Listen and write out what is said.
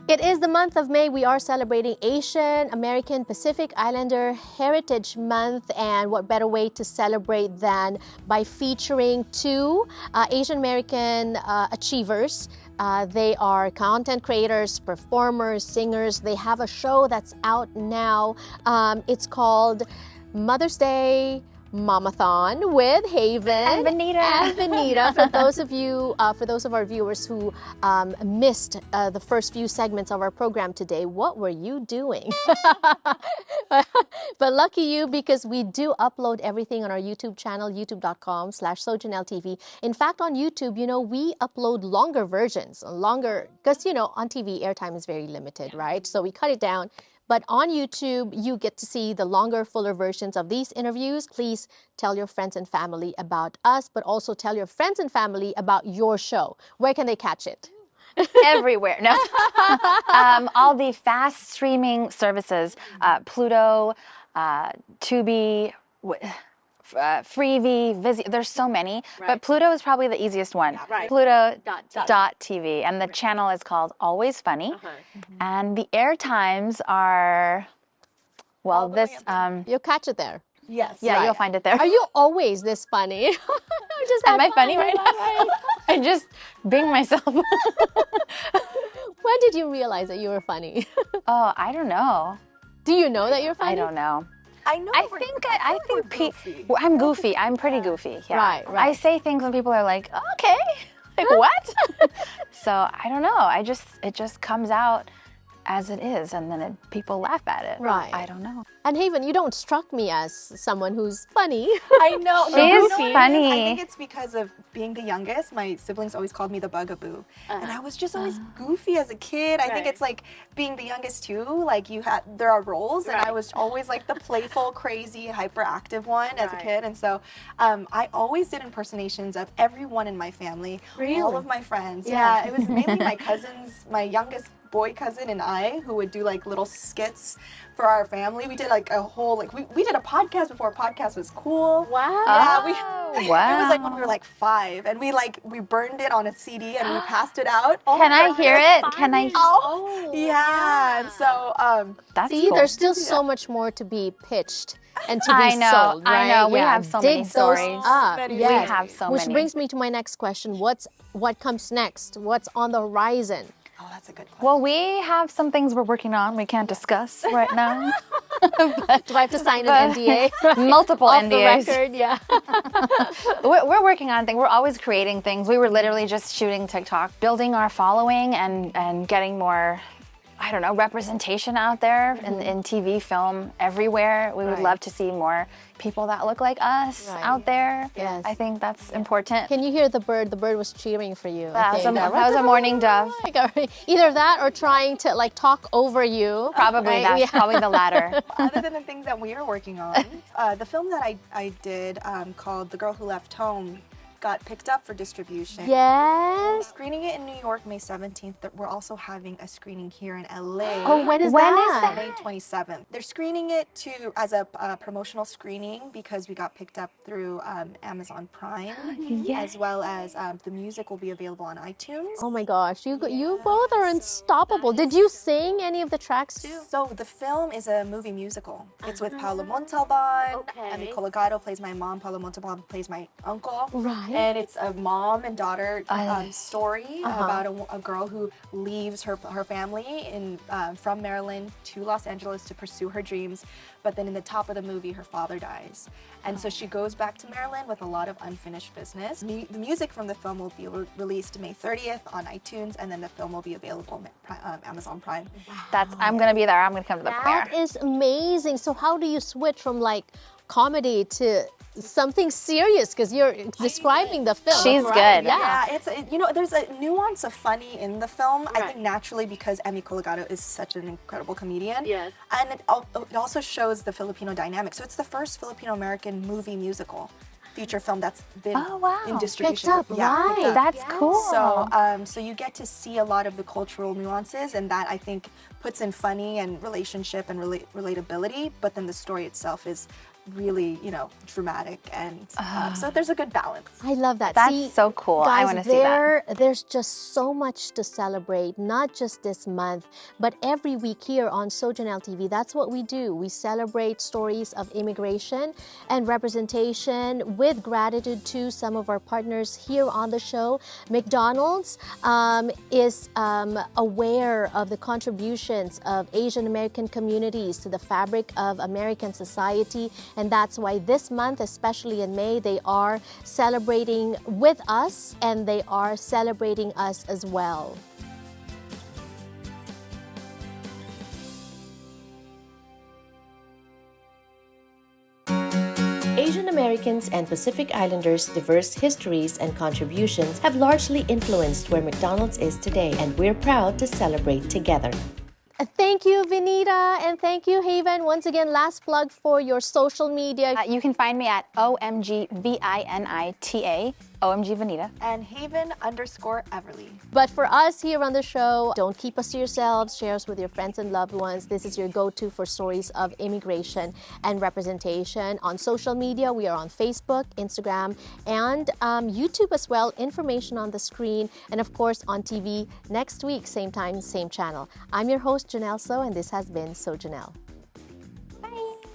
It is the month of May. We are celebrating Asian American Pacific Islander Heritage Month, and what better way to celebrate than by featuring two Asian American achievers. They are content creators, performers, singers. They have a show that's out now. It's called Mother's Day Mom-A-Thon with Haven and Vinita. For those of you, for those of our viewers who missed the first few segments of our program today, what were you doing? But lucky you, because we do upload everything on our YouTube channel, youtube.com/SojanelTV. In fact, on YouTube, you know, we upload longer versions, because, you know, on TV, airtime is very limited, right? So we cut it down. But on YouTube, you get to see the longer, fuller versions of these interviews. Please tell your friends and family about us, but also tell your friends and family about your show. Where can they catch it? Everywhere. No. All the fast streaming services, Pluto, Tubi, Freevee, Vizio, there's so many, but Pluto is probably the easiest one. Yeah, right. Pluto.tv, and the channel is called Always Funny, and the air times are, well, this, You'll catch it there. Yes. yeah, you'll find it there. Are you always this funny? Am I funny right now? I just being myself. When did you realize that you were funny? Oh, I don't know. Do you know that you're funny? I don't know. I know. I think I'm goofy. I'm pretty goofy. Yeah. Right. I say things when people are like, okay, like what? So I don't know. It just comes out as it is, and then people laugh at it. Right. I don't know. And Haven, you don't struck me as someone who's funny. I know. She is No, funny. I think it's because of being the youngest. My siblings always called me the bugaboo, and I was just always goofy as a kid. I think it's like being the youngest too. Like there are roles, and I was always like the playful, crazy, hyperactive one as a kid. And so I always did impersonations of everyone in my family, all of my friends. Yeah, it was mainly my cousins, my youngest boy cousin and I, who would do like little skits for our family. We did like a whole, like we did a podcast before podcast was cool. Wow. Yeah, it Wow. was like when we were like 5, and we burned it on a CD and we passed it out. Can I hear it? Can I? Oh, yeah. And so That's See, cool. there's still so much more to be pitched and to be I know, sold, right? I know. We have so many Dig stories. those up. Many. Yes. We have so Which many. brings me to my next question. What comes next? What's on the horizon? oh, that's a good question. Well, we have some things we're working on. We can't discuss right now. Do I have to sign an NDA? Multiple Off the NDAs. record, yeah. We're working on things. We're always creating things. We were literally just shooting TikTok, building our following and getting more, I don't know, representation out there in TV, film, everywhere. We would love to see more people that look like us out there. Yes. I think that's important. Can you hear the bird? The bird was cheering for you. I That think. was a morning dove. Either that or trying to like talk over you. Probably right? that's Yeah. probably the latter. Other than the things that we are working on, the film that I did called The Girl Who Left Home got picked up for distribution. Yes. Screening it in New York, May 17th. We're also having a screening here in LA. Oh, when is When is that? May 27th. They're screening it as a promotional screening because we got picked up through Amazon Prime, as well as the music will be available on iTunes. Oh my gosh, you both are unstoppable. Did you sing any of the tracks too? So the film is a movie musical. It's with Paolo Montalban. Emmy Colagato plays my mom. Paolo Montalban plays my uncle. Right. And it's a mom and daughter story about a girl who leaves her family from Maryland to Los Angeles to pursue her dreams. But then in the top of the movie, her father dies. And so she goes back to Maryland with a lot of unfinished business. The music from the film will be released May 30th on iTunes, and then the film will be available on Amazon Prime. I'm going to be there. I'm going to come to the That premiere. is amazing. So how do you switch from like comedy to something serious? Because you're describing the film. She's right? good. Yeah. There's a nuance of funny in the film. I think naturally because Emmy Colagato is such an incredible comedian. Yes. And it also shows the Filipino dynamic. So it's the first Filipino-American movie musical feature film that's been in distribution. Picked up, right. picked up. That's cool. So you get to see a lot of the cultural nuances, and that I think puts in funny and relationship and relatability. But then the story itself is really, dramatic, and so there's a good balance. I love that. That's See, so cool. Guys, I want to see that. There's just so much to celebrate, not just this month, but every week here on Sojanel TV. That's what we do. We celebrate stories of immigration and representation with gratitude to some of our partners here on the show. McDonald's is aware of the contributions of Asian American communities to the fabric of American society, and that's why this month, especially in May, they are celebrating with us, and they are celebrating us as well. Asian Americans and Pacific Islanders' diverse histories and contributions have largely influenced where McDonald's is today, and we're proud to celebrate together. Thank you, Vinita, and thank you, Haven. Once again, last plug for your social media. You can find me at OMGVINITA, OMG Vinita. And Haven_Everly. But for us here on the show, don't keep us to yourselves. Share us with your friends and loved ones. This is your go-to for stories of immigration and representation. On social media, we are on Facebook, Instagram, and YouTube as well. Information on the screen. And of course, on TV next week, same time, same channel. I'm your host, Janelle So, and this has been So Janelle. Bye.